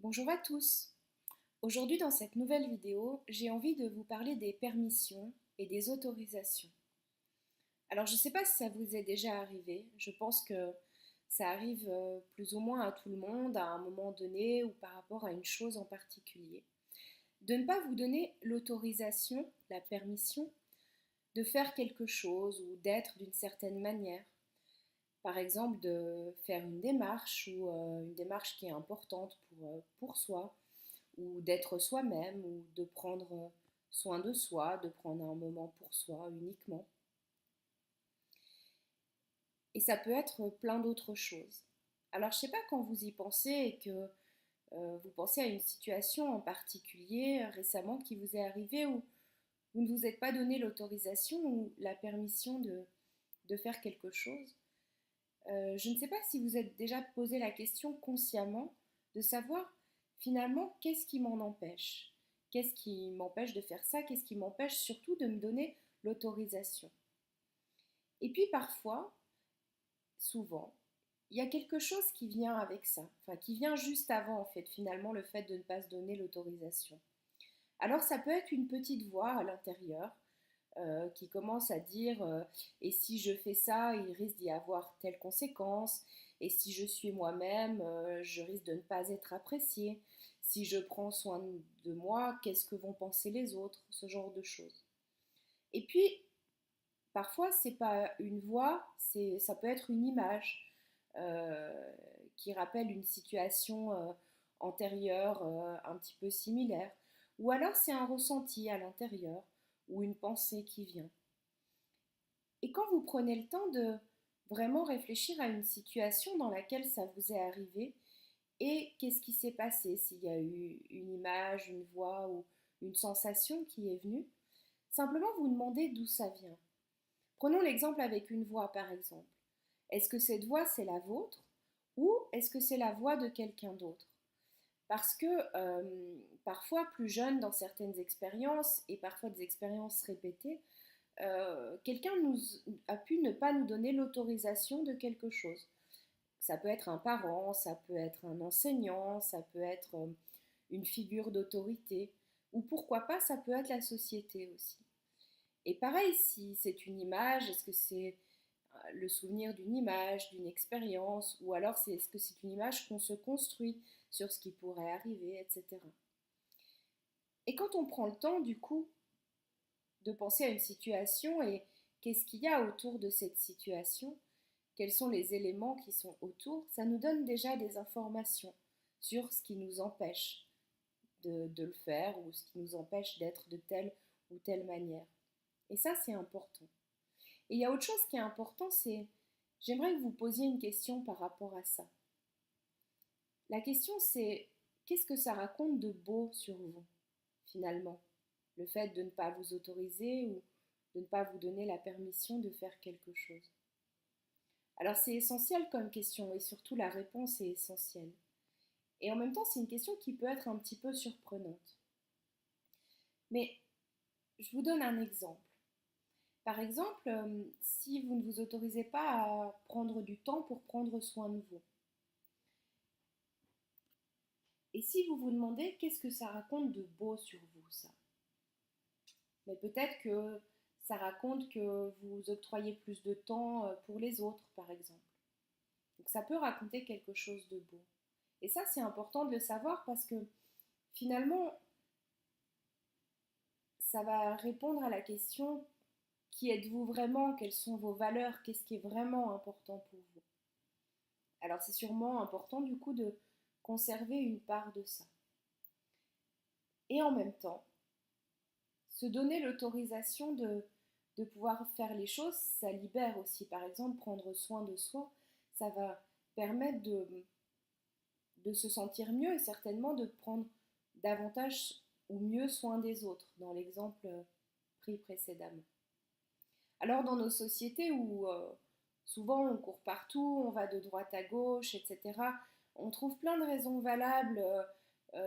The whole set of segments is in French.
Bonjour à tous. Aujourd'hui dans cette nouvelle vidéo, j'ai envie de vous parler des permissions et des autorisations. Alors je ne sais pas si ça vous est déjà arrivé, je pense que ça arrive plus ou moins à tout le monde à un moment donné ou par rapport à une chose en particulier. De ne pas vous donner l'autorisation, la permission de faire quelque chose ou d'être d'une certaine manière. Par exemple, de faire une démarche ou une démarche qui est importante pour soi, ou d'être soi-même, ou de prendre soin de soi, de prendre un moment pour soi uniquement. Et ça peut être plein d'autres choses. Alors je ne sais pas quand vous y pensez et que vous pensez à une situation en particulier récemment qui vous est arrivée où vous ne vous êtes pas donné l'autorisation ou la permission de faire quelque chose. Je ne sais pas si vous êtes déjà posé la question consciemment de savoir finalement qu'est-ce qui m'en empêche. Qu'est-ce qui m'empêche de faire ça? Qu'est-ce qui m'empêche surtout de me donner l'autorisation? Et puis parfois, souvent, il y a quelque chose qui vient avec ça, enfin qui vient juste avant en fait, finalement, le fait de ne pas se donner l'autorisation. Alors ça peut être une petite voix à l'intérieur qui commence à dire et si je fais ça, il risque d'y avoir telle conséquence, et si je suis moi-même, je risque de ne pas être appréciée. Si je prends soin de moi, qu'est-ce que vont penser les autres? Ce genre de choses. Et puis, parfois, c'est pas une voix, ça peut être une image euh, qui rappelle une situation antérieure un petit peu similaire. Ou alors c'est un ressenti à l'intérieur ou une pensée qui vient. Et quand vous prenez le temps de vraiment réfléchir à une situation dans laquelle ça vous est arrivé et qu'est-ce qui s'est passé, s'il y a eu une image, une voix ou une sensation qui est venue, simplement vous demandez d'où ça vient. Prenons l'exemple avec une voix par exemple. Est-ce que cette voix c'est la vôtre ou est-ce que c'est la voix de quelqu'un d'autre? Parce que parfois plus jeune dans certaines expériences et parfois des expériences répétées, quelqu'un a pu ne pas nous donner l'autorisation de quelque chose. Ça peut être un parent, ça peut être un enseignant, ça peut être une figure d'autorité, ou pourquoi pas, ça peut être la société aussi. Et pareil, si c'est une image, est-ce que c'est le souvenir d'une image, d'une expérience, ou alors est-ce que c'est une image qu'on se construit sur ce qui pourrait arriver, etc. Et quand on prend le temps, du coup, de penser à une situation et qu'est-ce qu'il y a autour de cette situation, quels sont les éléments qui sont autour, ça nous donne déjà des informations sur ce qui nous empêche de le faire ou ce qui nous empêche d'être de telle ou telle manière. Et ça, c'est important. Et il y a autre chose qui est important, c'est j'aimerais que vous posiez une question par rapport à ça. La question, c'est qu'est-ce que ça raconte de beau sur vous, finalement? Le fait de ne pas vous autoriser ou de ne pas vous donner la permission de faire quelque chose. Alors c'est essentiel comme question et surtout la réponse est essentielle. Et en même temps, c'est une question qui peut être un petit peu surprenante. Mais je vous donne un exemple. Par exemple, si vous ne vous autorisez pas à prendre du temps pour prendre soin de vous, et si vous vous demandez qu'est-ce que ça raconte de beau sur vous, ça? Mais peut-être que ça raconte que vous octroyez plus de temps pour les autres, par exemple. Donc ça peut raconter quelque chose de beau. Et ça, c'est important de le savoir parce que finalement, ça va répondre à la question qui êtes-vous vraiment? Quelles sont vos valeurs? Qu'est-ce qui est vraiment important pour vous? Alors c'est sûrement important du coup de conserver une part de ça. Et en même temps, se donner l'autorisation de pouvoir faire les choses, ça libère aussi. Par exemple, prendre soin de soi, ça va permettre de se sentir mieux et certainement de prendre davantage ou mieux soin des autres, dans l'exemple pris précédemment. Alors dans nos sociétés où souvent on court partout, on va de droite à gauche, etc., on trouve plein de raisons valables.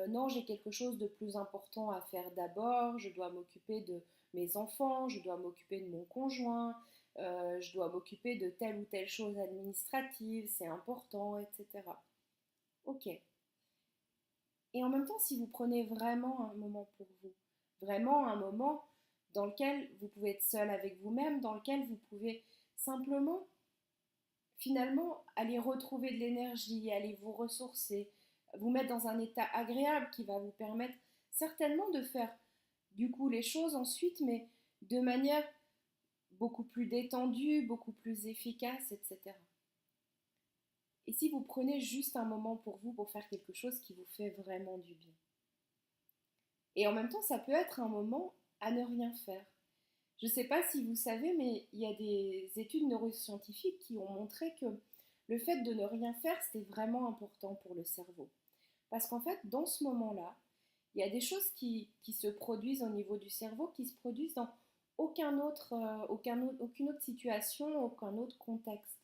Non, j'ai quelque chose de plus important à faire d'abord, je dois m'occuper de mes enfants, je dois m'occuper de mon conjoint, je dois m'occuper de telle ou telle chose administrative, c'est important, etc. Ok. Et en même temps, si vous prenez vraiment un moment pour vous, vraiment un moment dans lequel vous pouvez être seul avec vous-même, dans lequel vous pouvez simplement, finalement, aller retrouver de l'énergie, aller vous ressourcer, vous mettre dans un état agréable qui va vous permettre certainement de faire du coup les choses ensuite, mais de manière beaucoup plus détendue, beaucoup plus efficace, etc. Et si vous prenez juste un moment pour vous pour faire quelque chose qui vous fait vraiment du bien. Et en même temps, ça peut être un moment à ne rien faire. Je ne sais pas si vous savez, mais il y a des études neuroscientifiques qui ont montré que le fait de ne rien faire, c'était vraiment important pour le cerveau. Parce qu'en fait, dans ce moment-là, il y a des choses qui se produisent au niveau du cerveau qui se produisent dans aucune autre situation, aucun autre contexte.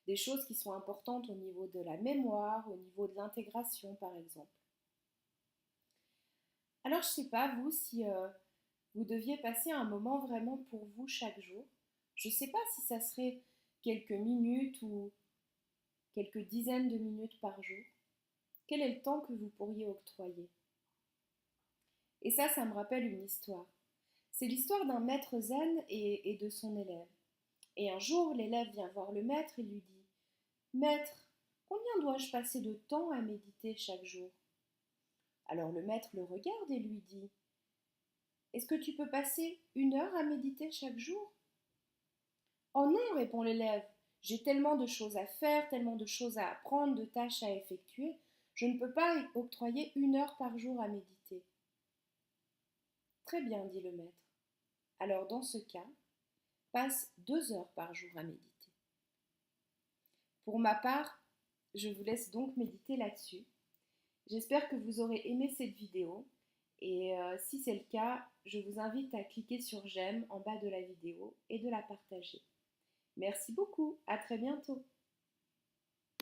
Des choses qui sont importantes au niveau de la mémoire, au niveau de l'intégration, par exemple. Alors, je ne sais pas, vous, si vous deviez passer un moment vraiment pour vous chaque jour. Je ne sais pas si ça serait quelques minutes ou quelques dizaines de minutes par jour. Quel est le temps que vous pourriez octroyer? Et ça me rappelle une histoire. C'est l'histoire d'un maître zen et de son élève. Et un jour, l'élève vient voir le maître et lui dit: Maître, combien dois-je passer de temps à méditer chaque jour? Alors le maître le regarde et lui dit: Est-ce que tu peux passer 1 heure à méditer chaque jour? Oh non, répond l'élève, j'ai tellement de choses à faire, tellement de choses à apprendre, de tâches à effectuer, je ne peux pas octroyer 1 heure par jour à méditer. Très bien, dit le maître. Alors dans ce cas, passe 2 heures par jour à méditer. Pour ma part, je vous laisse donc méditer là-dessus. J'espère que vous aurez aimé cette vidéo et si c'est le cas, je vous invite à cliquer sur j'aime en bas de la vidéo et de la partager. Merci beaucoup, à très bientôt.